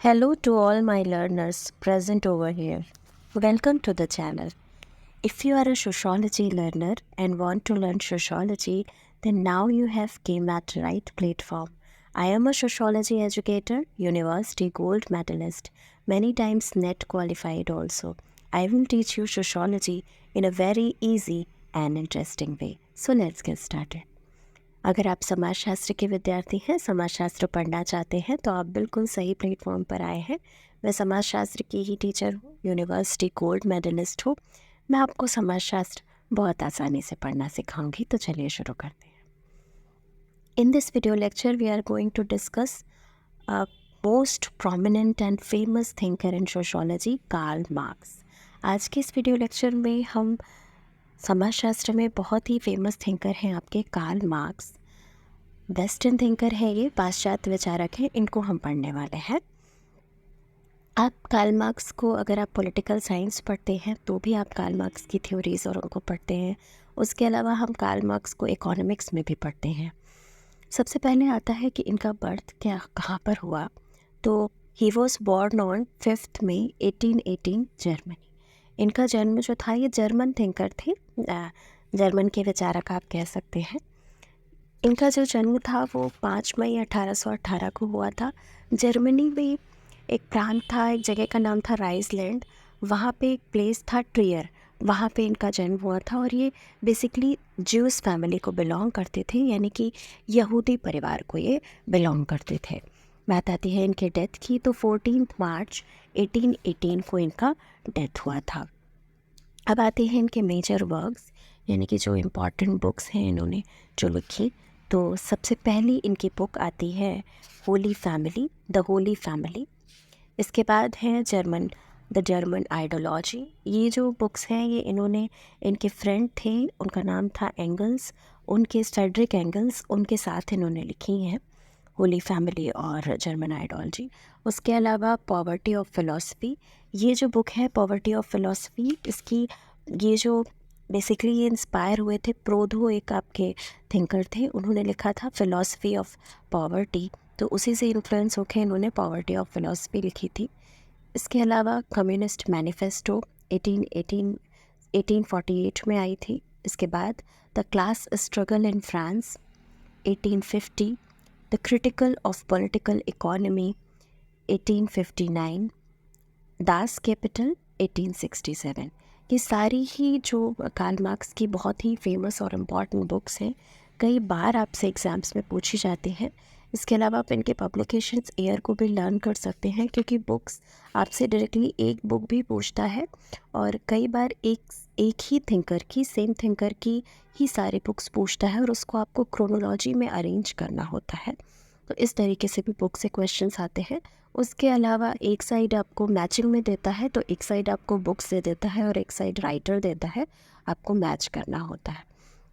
Hello to all my learners present over here. Welcome to the channel. If you are a sociology learner and want to learn sociology, then now you have came at the right platform. I am a sociology educator, university gold medalist, many times net qualified also. I will teach you sociology in a very easy and interesting way. So let's get started. अगर आप समाजशास्त्र के विद्यार्थी हैं, समाजशास्त्र पढ़ना चाहते हैं तो आप बिल्कुल सही प्लेटफॉर्म पर आए हैं। मैं समाजशास्त्र की ही टीचर हूँ, यूनिवर्सिटी गोल्ड मेडलिस्ट हूँ। मैं आपको समाजशास्त्र बहुत आसानी से पढ़ना सिखाऊंगी। तो चलिए शुरू करते हैं। In this video lecture we are going to discuss most prominent and famous thinker in sociology, Karl Marx. आज के इस वीडियो लेक्चर में हम समाजशास्त्र में बहुत ही फेमस थिंकर हैं आपके कार्ल मार्क्स। वेस्टर्न थिंकर है, ये पाश्चात्य विचारक हैं, इनको हम पढ़ने वाले हैं। आप कार्ल मार्क्स को अगर आप पॉलिटिकल साइंस पढ़ते हैं तो भी आप कार्ल मार्क्स की थ्योरीज और उनको पढ़ते हैं। उसके अलावा हम कार्ल मार्क्स को इकोनॉमिक्स में भी पढ़ते हैं। सबसे पहले आता है कि इनका बर्थ कहाँ पर हुआ। तो he was born on 5 May 1818 Germany. इनका जन्म जो था, ये जर्मन थिंकर थे, जर्मन के विचारक आप कह सकते हैं। इनका जो जन्म था वो 5 मई 1818 को हुआ था। जर्मनी में एक प्रांत था, एक जगह का नाम था राइसलैंड। वहाँ पे एक प्लेस था ट्रियर, वहाँ पे इनका जन्म हुआ था। और ये बेसिकली ज्यूस फैमिली को बिलोंग करते थे, यानी कि यहूदी परिवार को ये बिलोंग करते थे। बात आती है इनके डेथ की, तो 14 मार्च 1818 को इनका डेथ हुआ था। अब आते हैं इनके मेजर वर्क्स, यानी कि जो इम्पॉर्टेंट बुक्स हैं इन्होंने जो लिखी। तो सबसे पहली इनकी बुक आती है Holi family, the Holi family. इसके बाद है द जर्मन आइडियोलॉजी। ये जो बुक्स हैं ये इन्होंने, इनके फ्रेंड थे, उनका नाम था एंगल्स, उनके फ्रेडरिक एंगल्स, उनके साथ इन्होंने लिखी हैं होली फैमिली और जर्मन आइडियोलॉजी। उसके अलावा पॉवर्टी ऑफ फिलॉसफी, ये जो बुक है पॉवर्टी ऑफ फिलॉसफी, इसकी ये जो बेसिकली ये इंस्पायर हुए थे, प्रोधो एक आपके थिंकर थे, उन्होंने लिखा था फिलॉसफी ऑफ पॉवर्टी, तो उसी से इन्फ्लुएंस होकर इन्होंने पॉवर्टी ऑफ फिलॉसफी लिखी थी। इसके अलावा कम्युनिस्ट मैनिफेस्टो 1848 में आई थी। इसके बाद the class struggle in France 1850, the critical of political economy 1859, Das Kapital 1867। ये सारी ही जो कार्ल मार्क्स की बहुत ही फेमस और इम्पॉर्टेंट बुक्स हैं, कई बार आपसे एग्ज़ाम्स में पूछी जाती हैं। इसके अलावा आप इनके पब्लिकेशंस ईयर को भी लर्न कर सकते हैं, क्योंकि बुक्स आपसे डायरेक्टली एक बुक भी पूछता है और कई बार एक ही थिंकर की, सेम थिंकर की ही सारी बुक्स पूछता है और उसको आपको क्रोनोलॉजी में अरेंज करना होता है। तो इस तरीके से भी बुक से क्वेश्चंस आते हैं। उसके अलावा एक साइड आपको मैचिंग में देता है, तो एक साइड आपको बुक्स दे देता है और एक साइड राइटर देता है, आपको मैच करना होता है।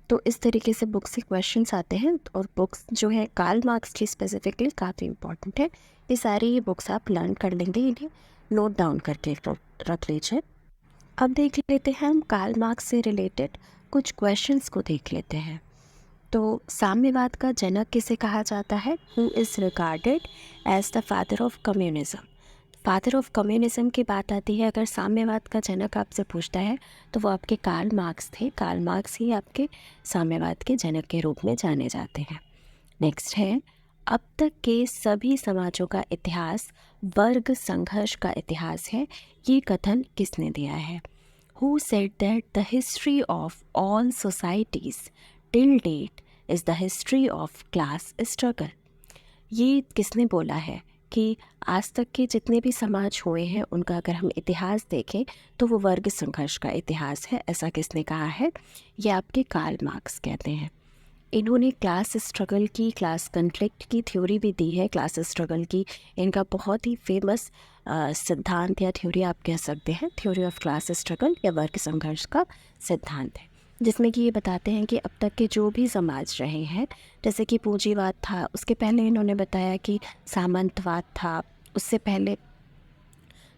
तो इस तरीके से बुक से क्वेश्चंस आते हैं। और बुक्स जो है कार्ल मार्क्स की स्पेसिफिकली काफ़ी इंपॉर्टेंट है। ये सारी ही बुक्स आप लर्न कर लेंगे, इन्हें नोट डाउन करके रख लीजिए। अब देख लेते हैं हम कार्ल मार्क्स से रिलेटेड कुछ क्वेश्चंस को देख लेते हैं। तो साम्यवाद का जनक किसे कहा जाता है? Who is regarded as the father of communism. Father of communism की बात आती है, अगर साम्यवाद का जनक आपसे पूछता है तो वो आपके कार्ल मार्क्स थे। कार्ल मार्क्स ही आपके साम्यवाद के जनक के रूप में जाने जाते हैं। नेक्स्ट है, अब तक के सभी समाजों का इतिहास वर्ग संघर्ष का इतिहास है, ये कथन किसने दिया है? Who said that the history of all societies till that is the history of class struggle. ये किसने बोला है कि आज तक के जितने भी समाज हुए हैं उनका अगर हम इतिहास देखें तो वो वर्ग संघर्ष का इतिहास है, ऐसा किसने कहा है? ये आपके कार्ल मार्क्स कहते हैं। इन्होंने क्लास स्ट्रगल की, क्लास कन्फ्लिक्ट की थ्योरी भी दी है। क्लास स्ट्रगल की इनका बहुत ही फेमस सिद्धांत या थ्योरी आप कह सकते हैं, थ्योरी ऑफ क्लास स्ट्रगल या वर्ग संघर्ष का सिद्धांत है, जिसमें कि ये बताते हैं कि अब तक के जो भी समाज रहे हैं, जैसे कि पूंजीवाद था, उसके पहले इन्होंने बताया कि सामंतवाद था, उससे पहले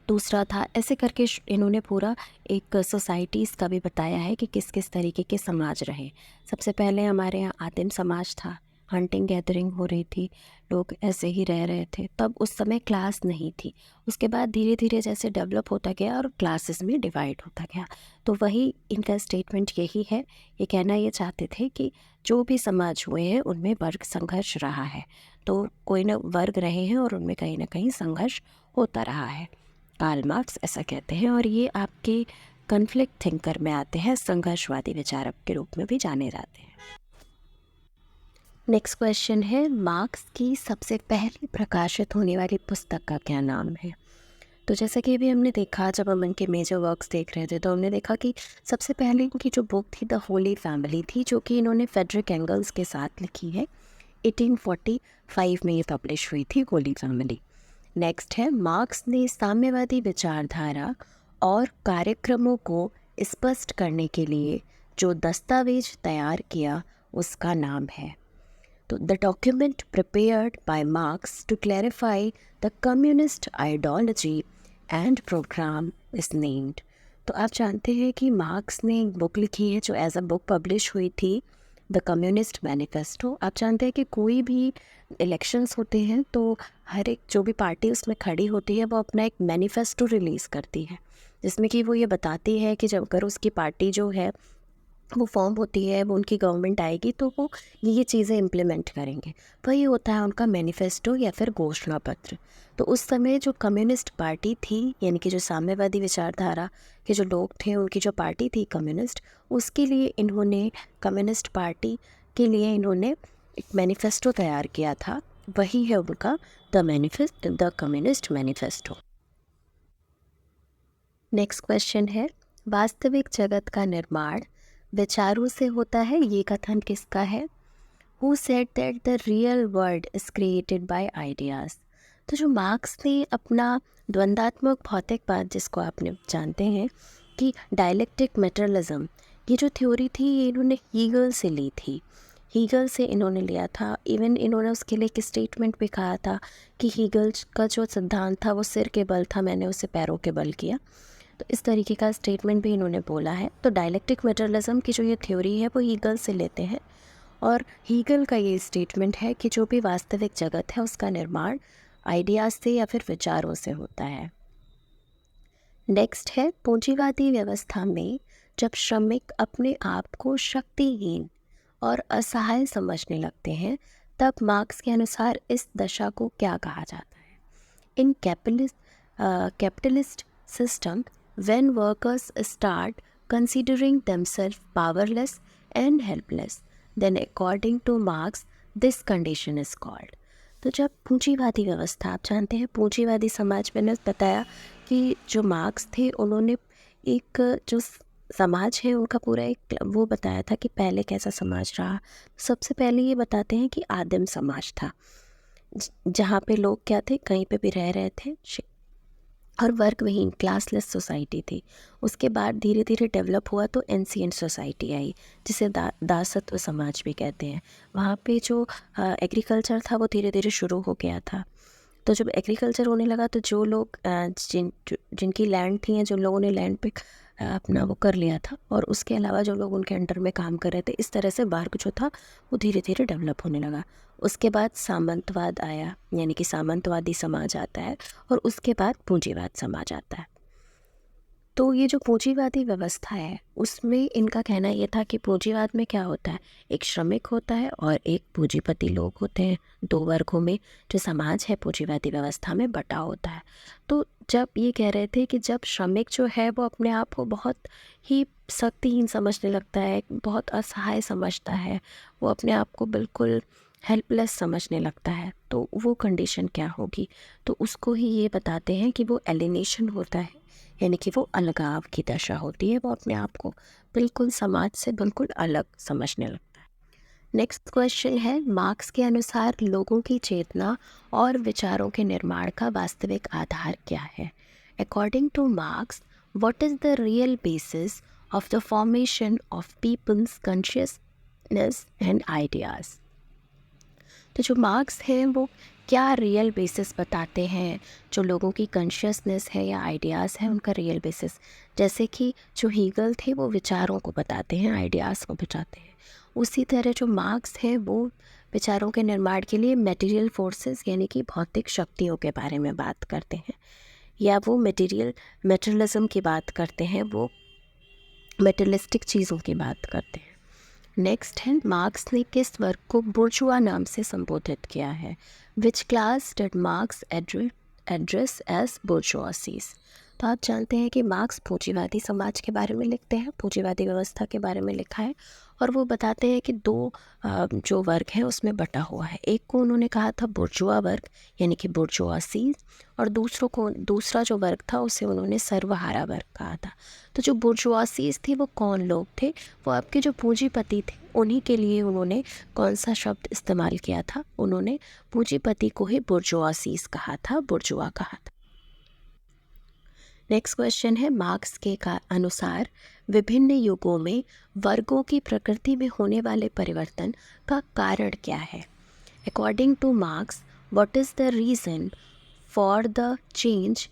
दूसरा था, ऐसे करके इन्होंने पूरा एक सोसाइटीज़ का भी बताया है कि किस किस तरीके के समाज रहे। सबसे पहले हमारे यहाँ आदिम समाज था, हंटिंग गैदरिंग हो रही थी, लोग ऐसे ही रह रहे थे, तब उस समय क्लास नहीं थी। उसके बाद धीरे धीरे जैसे डेवलप होता गया और क्लासेस में डिवाइड होता गया, तो वही इनका स्टेटमेंट यही है। ये कहना ये चाहते थे कि जो भी समाज हुए हैं उनमें वर्ग संघर्ष रहा है, तो कोई ना वर्ग रहे हैं और उनमें कहीं ना कहीं संघर्ष होता रहा है। कार्ल मार्क्स ऐसा कहते हैं, और ये आपके कन्फ्लिक्ट थिंकर में आते हैं, संघर्षवादी विचारक के रूप में भी जाने जाते हैं। नेक्स्ट क्वेश्चन है, मार्क्स की सबसे पहली प्रकाशित होने वाली पुस्तक का क्या नाम है? तो जैसा कि अभी हमने देखा, जब हम उनके मेजर वर्क्स देख रहे थे, तो हमने देखा कि सबसे पहले इनकी जो बुक थी द होली फैमिली थी, जो कि इन्होंने फेडरिक एंगल्स के साथ लिखी है। 1845 में ये पब्लिश हुई थी, होली फैमिली। नेक्स्ट है, मार्क्स ने साम्यवादी विचारधारा और कार्यक्रमों को स्पष्ट करने के लिए जो दस्तावेज तैयार किया उसका नाम है। तो the document prepared by Marx to clarify the communist ideology and program is named. तो आप जानते हैं कि मार्क्स ने एक बुक लिखी है जो एज अ बुक पब्लिश हुई थी, द कम्युनिस्ट मैनिफेस्टो। आप जानते हैं कि कोई भी इलेक्शंस होते हैं तो हर एक जो भी पार्टी उसमें खड़ी होती है वो अपना एक मैनिफेस्टो रिलीज़ करती है, जिसमें कि वो ये बताती है कि जब अगर उसकी पार्टी जो है वो फॉर्म होती है, वो उनकी गवर्नमेंट आएगी तो वो ये चीज़ें इम्प्लीमेंट करेंगे। वही होता है उनका मैनिफेस्टो या फिर घोषणा पत्र। तो उस समय जो कम्युनिस्ट पार्टी थी, यानी कि जो साम्यवादी विचारधारा के जो लोग थे, उनकी जो पार्टी थी कम्युनिस्ट, उसके लिए इन्होंने, कम्युनिस्ट पार्टी के लिए इन्होंने एक मैनिफेस्टो तैयार किया था। वही है उनका the communist manifesto. Next question है, वास्तविक जगत का निर्माण विचारों से होता है, ये कथन किसका है? Who said that the real world is created by ideas? तो जो मार्क्स ने अपना द्वंद्वात्मक भौतिकवाद, जिसको आपने जानते हैं कि डायलेक्टिक मेटेरियलिज्म, ये जो थ्योरी थी ये इन्होंने हीगल से ली थी। हीगल से इन्होंने लिया था। इवन इन्होंने उसके लिए एक स्टेटमेंट भी कहा था कि हीगल का जो सिद्धांत था वो सिर के बल था, मैंने उसे पैरों के बल किया। तो इस तरीके का स्टेटमेंट भी इन्होंने बोला है। तो डायलेक्टिक मेटेरियलिज्म की जो ये थ्योरी है वो हीगल से लेते हैं, और हीगल का ये स्टेटमेंट है कि जो भी वास्तविक जगत है उसका निर्माण आइडियाज़ से या फिर विचारों से होता है। नेक्स्ट है, पूंजीवादी व्यवस्था में जब श्रमिक अपने आप को शक्तिहीन और असहाय समझने लगते हैं, तब मार्क्स के अनुसार इस दशा को क्या कहा जाता है? In capitalist system, when workers start considering themselves powerless and helpless, then according to Marx this condition is called। तो जब पूंजीवादी व्यवस्था, आप जानते हैं पूंजीवादी समाज, मैंने बताया कि जो मार्क्स थे उन्होंने एक जो समाज है उनका पूरा एक वो बताया था कि पहले कैसा समाज रहा। सबसे पहले ये बताते हैं कि आदिम समाज था, जहाँ पे लोग क्या थे, कहीं पे भी रह रहे थे और वर्गविहीन क्लासलेस सोसाइटी थी। उसके बाद धीरे धीरे डेवलप हुआ तो एंशिएंट सोसाइटी आई, जिसे दासत्व समाज भी कहते हैं। वहाँ पे जो एग्रीकल्चर था वो धीरे धीरे शुरू हो गया था। तो जब एग्रीकल्चर होने लगा तो जो लोग जिनकी लैंड थी, या जो लोगों ने लैंड पे अपना वो कर लिया था, और उसके अलावा जो लोग उनके अंडर में काम कर रहे थे, इस तरह से वर्ग जो था वो धीरे धीरे डेवलप होने लगा। उसके बाद सामंतवाद आया, यानी कि सामंतवादी समाज आता है, और उसके बाद पूंजीवाद समाज आता है। तो ये जो पूंजीवादी व्यवस्था है उसमें इनका कहना ये था कि पूंजीवाद में क्या होता है, एक श्रमिक होता है और एक पूंजीपति लोग होते हैं। दो वर्गों में जो समाज है पूंजीवादी व्यवस्था में बटा होता है। तो जब ये कह रहे थे कि जब श्रमिक जो है वो अपने आप को बहुत ही शक्तिहीन समझने लगता है, बहुत असहाय समझता है, वो अपने आप को बिल्कुल हेल्पलेस समझने लगता है, तो वो कंडीशन क्या होगी? तो उसको ही ये बताते हैं कि वो एलिनेशन होता है, यानी कि वो अलगाव की दशा होती है, वो अपने आप को बिल्कुल समाज से बिल्कुल अलग समझने लगता है। नेक्स्ट क्वेश्चन है, मार्क्स के अनुसार लोगों की चेतना और विचारों के निर्माण का वास्तविक आधार क्या है? According to Marx, what is the real basis of the formation of people's consciousness and ideas? तो जो मार्क्स हैं वो क्या रियल बेसिस बताते हैं, जो लोगों की कॉन्शियसनेस है या आइडियाज़ है उनका रियल बेसिस। जैसे कि जो हीगल थे वो विचारों को बताते हैं, आइडियाज़ को बताते हैं, उसी तरह जो मार्क्स है वो विचारों के निर्माण के लिए मटेरियल फोर्सेस यानी कि भौतिक शक्तियों के बारे में बात करते हैं, या वो मटेरियलिज्म की बात करते हैं, वो मटेरियलिस्टिक चीज़ों की बात करते हैं। नेक्स्ट है, मार्क्स ने किस वर्ग को बुर्जुआ नाम से संबोधित किया है? Which class did Marx address as bourgeoisie? तो आप जानते हैं कि मार्क्स पूंजीवादी समाज के बारे में लिखते हैं, पूंजीवादी व्यवस्था के बारे में लिखा है, और वो बताते हैं कि दो जो वर्ग हैं उसमें बटा हुआ है। एक को उन्होंने कहा था बुर्जुआ वर्ग यानी कि बुर्जुआसीज, और दूसरा जो वर्ग था उसे उन्होंने सर्वहारा वर्ग कहा था। तो जो बुर्जुआसीज थे वो कौन लोग थे? वो आपके जो पूंजीपति थे, उन्हीं के लिए उन्होंने कौन सा शब्द इस्तेमाल किया था? उन्होंने पूंजीपति को ही बुर्जुआसीज कहा था, बुर्जुआ कहा था। नेक्स्ट क्वेश्चन है, मार्क्स के अनुसार विभिन्न युगों में वर्गों की प्रकृति में होने वाले परिवर्तन का कारण क्या है? According to Marx, what is the reason for the change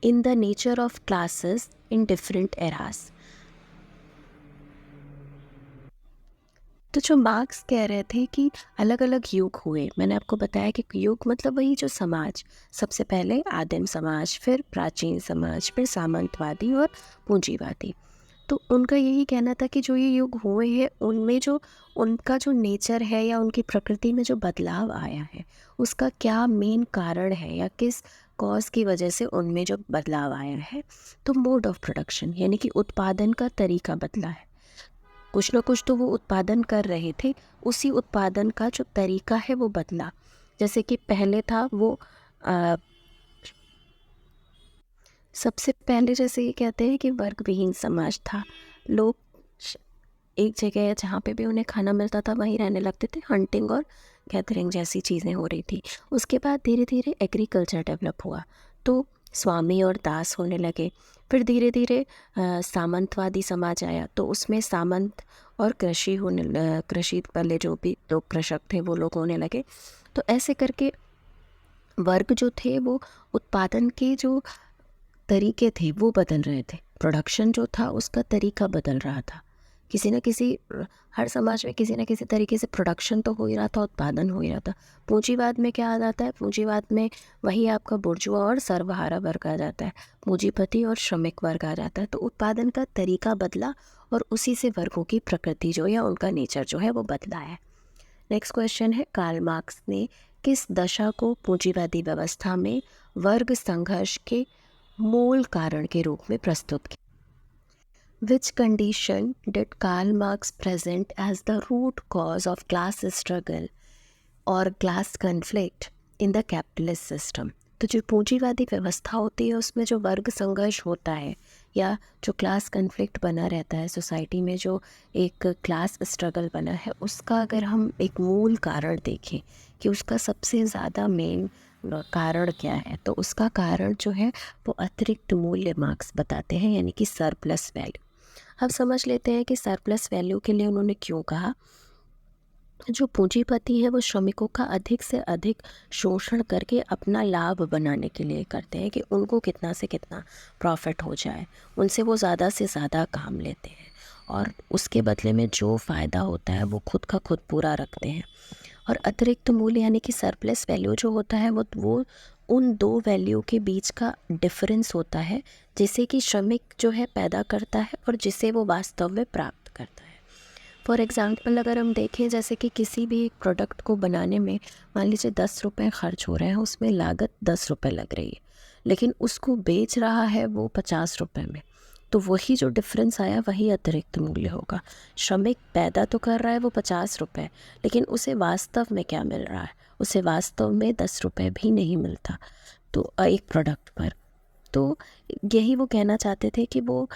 in the nature of classes in different eras? तो जो मार्क्स कह रहे थे कि अलग अलग युग हुए, मैंने आपको बताया कि युग मतलब वही जो समाज, सबसे पहले आदिम समाज, फिर प्राचीन समाज, फिर सामंतवादी और पूंजीवादी। तो उनका यही कहना था कि जो ये युग हुए हैं उनमें जो उनका जो नेचर है या उनकी प्रकृति में जो बदलाव आया है उसका क्या मेन कारण है, या किस कॉज की वजह से उनमें जो बदलाव आया है? तो मोड ऑफ प्रोडक्शन यानी कि उत्पादन का तरीका बदला है। कुछ ना कुछ तो वो उत्पादन कर रहे थे, उसी उत्पादन का जो तरीका है वो बदला। जैसे कि पहले था वो सबसे पहले जैसे ये कहते हैं कि वर्ग विहीन समाज था। लोग एक जगह जहाँ पे भी उन्हें खाना मिलता था वहीं रहने लगते थे, हंटिंग और गैदरिंग जैसी चीज़ें हो रही थी। उसके बाद धीरे धीरे एग्रीकल्चर डेवलप हुआ, तो स्वामी और दास होने लगे। फिर धीरे धीरे सामंतवादी समाज आया, तो उसमें सामंत और कृषि वाले जो भी लोग कृषक थे वो लोग होने लगे। तो ऐसे करके वर्ग जो थे वो उत्पादन के जो तरीके थे वो बदल रहे थे, प्रोडक्शन जो था उसका तरीका बदल रहा था। किसी न किसी हर समाज में किसी न किसी तरीके से प्रोडक्शन तो हो ही रहा था, उत्पादन हो ही रहा था। पूंजीवाद में क्या आ जाता है? पूंजीवाद में वही आपका बुर्जुआ और सर्वहारा वर्ग आ जाता है, पूंजीपति और श्रमिक वर्ग आ जाता है। तो उत्पादन का तरीका बदला और उसी से वर्गों की प्रकृति जो या उनका नेचर जो है वो बदला है। नेक्स्ट क्वेश्चन है, कार्ल मार्क्स ने किस दशा को पूंजीवादी व्यवस्था में वर्ग संघर्ष के मूल कारण के रूप में प्रस्तुत किया? Which condition did Karl Marx present as the root cause of class struggle or class conflict in the capitalist system? तो जो पूंजीवादी व्यवस्था होती है उसमें जो वर्ग संघर्ष होता है या जो क्लास कन्फ्लिक्ट बना रहता है सोसाइटी में, जो एक क्लास स्ट्रगल बना है, उसका अगर हम एक मूल कारण देखें कि उसका सबसे ज़्यादा मेन कारण क्या है, तो उसका कारण जो है वो अतिरिक्त मूल्य मार्क्स बताते हैं, यानी कि सरप्लस वैल्यू। अब समझ लेते हैं कि सरप्लस वैल्यू के लिए उन्होंने क्यों कहा। जो पूंजीपति है वो श्रमिकों का अधिक से अधिक शोषण करके अपना लाभ बनाने के लिए करते हैं कि उनको कितना से कितना प्रॉफिट हो जाए, उनसे वो ज़्यादा से ज़्यादा काम लेते हैं और उसके बदले में जो फ़ायदा होता है वो खुद का खुद पूरा रखते हैं। और अतिरिक्त मूल्य यानी कि सरप्लस वैल्यू जो होता है वो उन दो वैल्यू के बीच का डिफरेंस होता है, जिसे कि श्रमिक जो है पैदा करता है और जिसे वो वास्तव में प्राप्त करता है। फॉर एग्ज़ाम्पल अगर हम देखें, जैसे कि किसी भी एक प्रोडक्ट को बनाने में मान लीजिए 10 रुपये खर्च हो रहे हैं, उसमें लागत 10 रुपये लग रही है, लेकिन उसको बेच रहा है वो 50 रुपये में, तो वही जो डिफरेंस आया वही अतिरिक्त मूल्य होगा। श्रमिक पैदा तो कर रहा है वो 50 रुपये, लेकिन उसे वास्तव में क्या मिल रहा है? उसे वास्तव में 10 रुपये भी नहीं मिलता तो एक प्रोडक्ट पर। तो यही वो कहना चाहते थे कि वो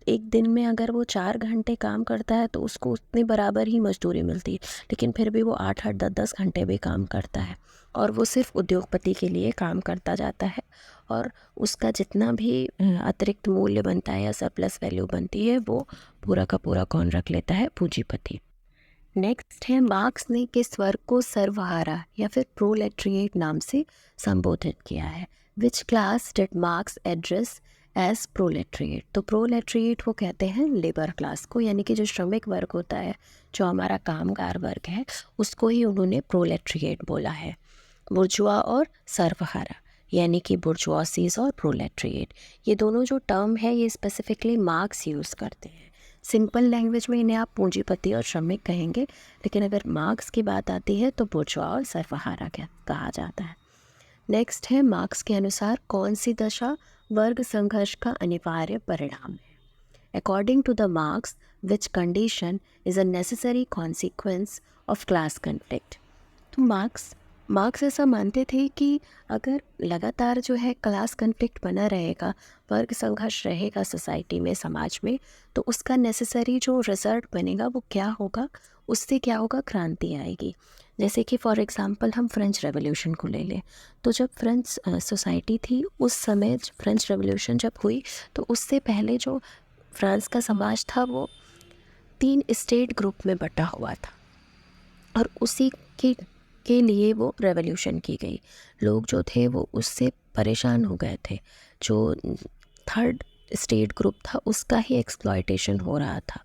एक दिन में अगर वो 4 घंटे काम करता है तो उसको उतनी बराबर ही मजदूरी मिलती है, लेकिन फिर भी वो 8-8 10-10 घंटे भी काम करता है और वो सिर्फ उद्योगपति के लिए काम करता जाता है, और उसका जितना भी अतिरिक्त मूल्य बनता है या सरप्लस वैल्यू बनती है वो पूरा का पूरा कौन रख लेता है? पूंजीपति। नेक्स्ट है, मार्क्स ने किस वर्ग को सर्वहारा या फिर प्रोलेटरिएट नाम से संबोधित किया है? Which class did Marx address as proletariat. तो प्रोलेटरिएट वो कहते हैं लेबर क्लास को, यानी कि जो श्रमिक वर्ग होता है, जो हमारा कामगार वर्ग है, उसको ही उन्होंने प्रोलेटरिएट बोला है। बुर्जुआ और सर्वहारा, यानी कि बुर्जुआसीज और प्रोलेटरिएट, ये दोनों जो टर्म है ये स्पेसिफिकली मार्क्स यूज़ करते हैं। सिंपल लैंग्वेज में इन्हें आप पूंजीपति और श्रमिक कहेंगे, लेकिन अगर मार्क्स की बात आती है तो बुर्जुआ और सर्वहारा कहा जाता है। नेक्स्ट है, मार्क्स के अनुसार कौन सी दशा वर्ग संघर्ष का अनिवार्य परिणाम है? According to the Marx, which condition is a necessary consequence of class conflict. तो मार्क्स ऐसा मानते थे कि अगर लगातार जो है क्लास कन्फ्लिक्ट बना रहेगा, वर्ग संघर्ष रहेगा सोसाइटी में, समाज में, तो उसका नेसेसरी जो रिजल्ट बनेगा वो क्या होगा, उससे क्या होगा, क्रांति आएगी। जैसे कि फॉर एग्जांपल हम फ्रेंच रेवोल्यूशन को ले लें, तो जब फ्रेंच सोसाइटी थी उस समय, फ्रेंच रेवोल्यूशन जब हुई तो उससे पहले जो फ्रांस का समाज था वो 3 स्टेट ग्रुप में बटा हुआ था, और उसी के लिए वो रेवोल्यूशन की गई। लोग जो थे वो उससे परेशान हो गए थे। जो थर्ड स्टेट ग्रुप था उसका ही एक्सप्लॉयटेशन हो रहा था।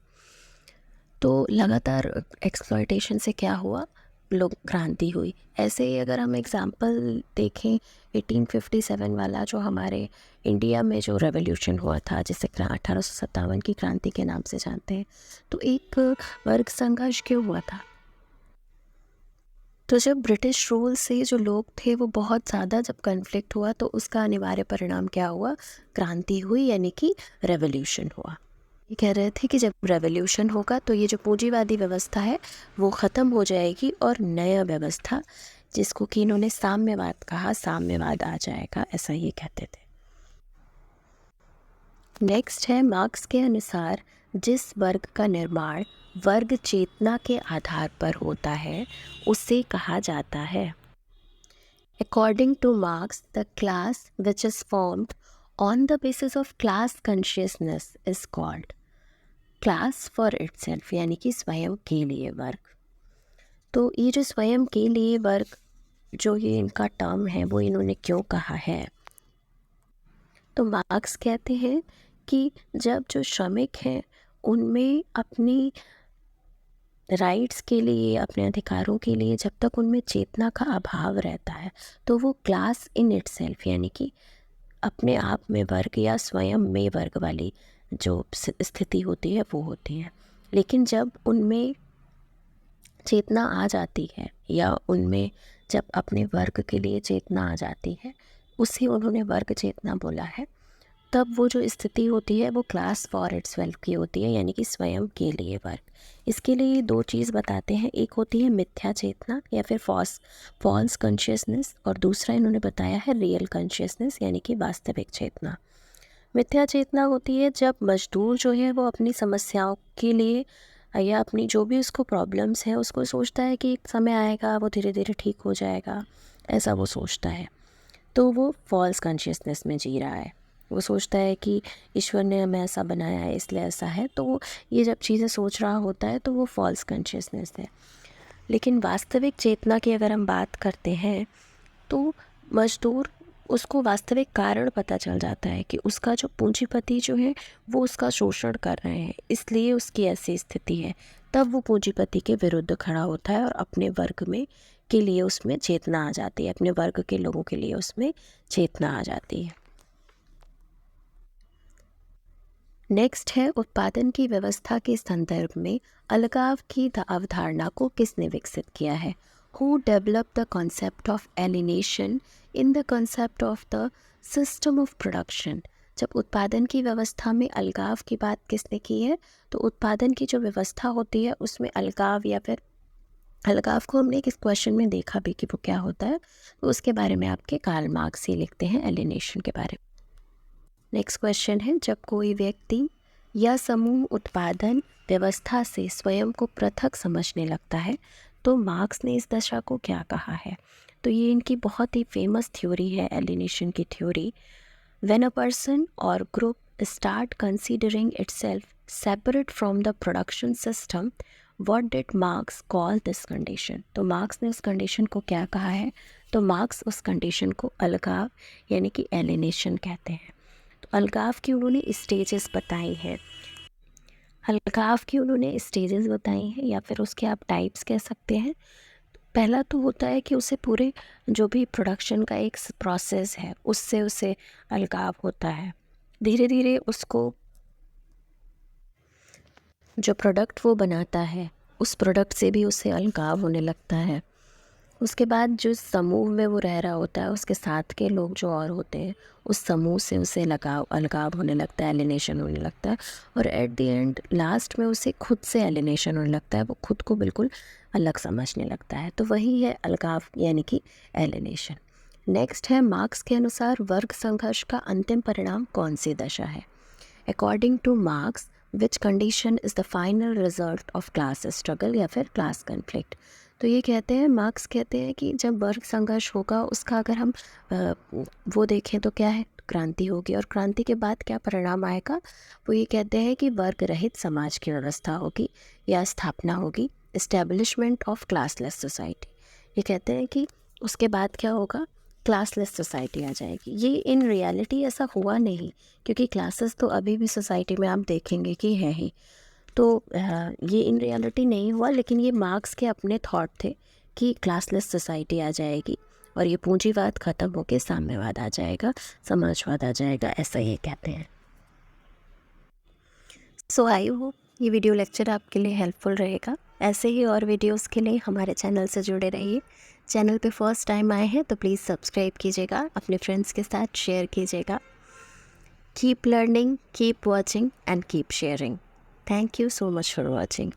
तो लगातार एक्सप्लॉयटेशन से क्या हुआ, लोग क्रांति हुई। ऐसे ही अगर हम एग्जांपल देखें 1857 वाला, जो हमारे इंडिया में जो रेवोल्यूशन हुआ था, जिसे 1857 की क्रांति के नाम से जानते हैं, तो एक वर्ग संघर्ष क्यों हुआ था? तो जब ब्रिटिश रूल से जो लोग थे वो बहुत ज़्यादा जब कन्फ्लिक्ट हुआ, तो उसका अनिवार्य परिणाम क्या हुआ, क्रांति हुई, यानी कि रेवोल्यूशन हुआ। ये कह रहे थे कि जब रेवोल्यूशन होगा तो ये जो पूंजीवादी व्यवस्था है वो ख़त्म हो जाएगी और नया व्यवस्था, जिसको कि इन्होंने साम्यवाद कहा, साम्यवाद आ जाएगा, ऐसा ये कहते थे। नेक्स्ट है, मार्क्स के अनुसार जिस वर्ग का निर्माण वर्ग चेतना के आधार पर होता है उसे कहा जाता है। According to marks, the class which is formed on the basis of class consciousness is called class for itself, यानी कि स्वयं के लिए वर्ग। तो ये जो स्वयं के लिए वर्ग, जो ये इनका टर्म है, वो इन्होंने क्यों कहा है? तो मार्क्स कहते हैं कि जब जो श्रमिक हैं उनमें अपनी राइट्स के लिए, अपने अधिकारों के लिए जब तक उनमें चेतना का अभाव रहता है, तो वो क्लास इन इटसेल्फ, यानी कि अपने आप में वर्ग या स्वयं में वर्ग वाली जो स्थिति होती है वो होती है। लेकिन जब उनमें चेतना आ जाती है, या उनमें जब अपने वर्ग के लिए चेतना आ जाती है, उसे उन्होंने वर्ग चेतना बोला है, तब वो जो स्थिति होती है वो क्लास फॉर इटसेल्फ की होती है, यानी कि स्वयं के लिए वर्ग। इसके लिए 2 चीज़ बताते हैं, एक होती है मिथ्या चेतना या फिर फॉल्स कॉन्शियसनेस, और दूसरा इन्होंने बताया है रियल कॉन्शियसनेस, यानी कि वास्तविक चेतना। मिथ्या चेतना होती है जब मजदूर जो है वो अपनी समस्याओं के लिए, या अपनी जो भी उसको प्रॉब्लम्स हैं, उसको सोचता है कि एक समय आएगा वो धीरे धीरे ठीक हो जाएगा, ऐसा वो सोचता है, तो वो फॉल्स कॉन्शियसनेस में जी रहा है। वो सोचता है कि ईश्वर ने हमें ऐसा बनाया है इसलिए ऐसा है, तो ये जब चीज़ें सोच रहा होता है तो वो फॉल्स कॉन्शियसनेस है। लेकिन वास्तविक चेतना की अगर हम बात करते हैं तो मजदूर, उसको वास्तविक कारण पता चल जाता है कि उसका जो पूंजीपति जो है वो उसका शोषण कर रहे हैं, इसलिए उसकी ऐसी स्थिति है। तब वो पूंजीपति के विरुद्ध खड़ा होता है और अपने वर्ग में के लिए उसमें चेतना आ जाती है, अपने वर्ग के लोगों के लिए उसमें चेतना आ जाती है। नेक्स्ट है, उत्पादन की व्यवस्था के संदर्भ में अलगाव की अवधारणा को किसने विकसित किया है? Who develop the concept of alienation in the concept of the system of production. जब उत्पादन की व्यवस्था में अलगाव की बात किसने की है? तो उत्पादन की जो व्यवस्था होती है उसमें अलगाव, या फिर अलगाव को हमने किस क्वेश्चन में देखा भी कि वो क्या होता है, तो उसके बारे में आपके कार्ल मार्क्स ही लिखते हैं, एलिनेशन के बारे में। नेक्स्ट क्वेश्चन है, जब कोई व्यक्ति या समूह उत्पादन व्यवस्था से स्वयं को पृथक समझने लगता है तो मार्क्स ने इस दशा को क्या कहा है? तो ये इनकी बहुत ही फेमस थ्योरी है, एलिनेशन की थ्योरी। व्हेन अ पर्सन और group start considering itself separate from the production system, what did marks call this condition? तो मार्क्स ने उस कंडीशन को क्या कहा है? तो मार्क्स उस कंडीशन को अलगाव, यानी कि एलिनेशन कहते हैं। तो अलगाव की उन्होंने स्टेजेस बताई है। अलगाव की उन्होंने स्टेजेस बताई हैं या फिर उसके आप टाइप्स कह सकते हैं। पहला तो होता है कि उसे पूरे जो भी प्रोडक्शन का एक प्रोसेस है उससे उसे अलगाव होता है। धीरे धीरे उसको जो प्रोडक्ट वो बनाता है उस प्रोडक्ट से भी उसे अलगाव होने लगता है। उसके बाद जो समूह में वो रह रहा होता है उसके साथ के लोग जो और होते हैं उस समूह से उसे अलगाव होने लगता है, एलिनेशन होने लगता है। और एट द एंड लास्ट में उसे खुद से एलिनेशन होने लगता है, वो खुद को बिल्कुल अलग समझने लगता है। तो वही है अलगाव यानी कि एलिनेशन। नेक्स्ट है मार्क्स के अनुसार वर्ग संघर्ष का अंतिम परिणाम कौन सी दशा है। According to marks which condition is the final result of class struggle या फिर क्लास कन्फ्लिक्ट। तो ये कहते हैं, मार्क्स कहते हैं कि जब वर्ग संघर्ष होगा उसका अगर हम वो देखें तो क्या है, क्रांति होगी। और क्रांति के बाद क्या परिणाम आएगा, वो ये कहते हैं कि वर्ग रहित समाज की व्यवस्था होगी या स्थापना होगी, इस्टेब्लिशमेंट ऑफ क्लासलेस सोसाइटी। ये कहते हैं कि उसके बाद क्या होगा, क्लासलेस सोसाइटी आ जाएगी। ये इन रियलिटी ऐसा हुआ नहीं, क्योंकि क्लासेस तो अभी भी सोसाइटी में आप देखेंगे कि है ही। तो ये इन रियलिटी नहीं हुआ, लेकिन ये मार्क्स के अपने थॉट थे कि क्लासलेस सोसाइटी आ जाएगी और ये पूंजीवाद ख़त्म होकर साम्यवाद आ जाएगा, समाजवाद आ जाएगा, ऐसा ये कहते हैं। सो आई होप ये वीडियो लेक्चर आपके लिए हेल्पफुल रहेगा। ऐसे ही और वीडियोस के लिए हमारे चैनल से जुड़े रहिए। चैनल पे फर्स्ट टाइम आए हैं तो प्लीज़ सब्सक्राइब कीजिएगा, अपने फ्रेंड्स के साथ शेयर कीजिएगा। Keep learning, keep watching and keep sharing. Thank you so much for watching.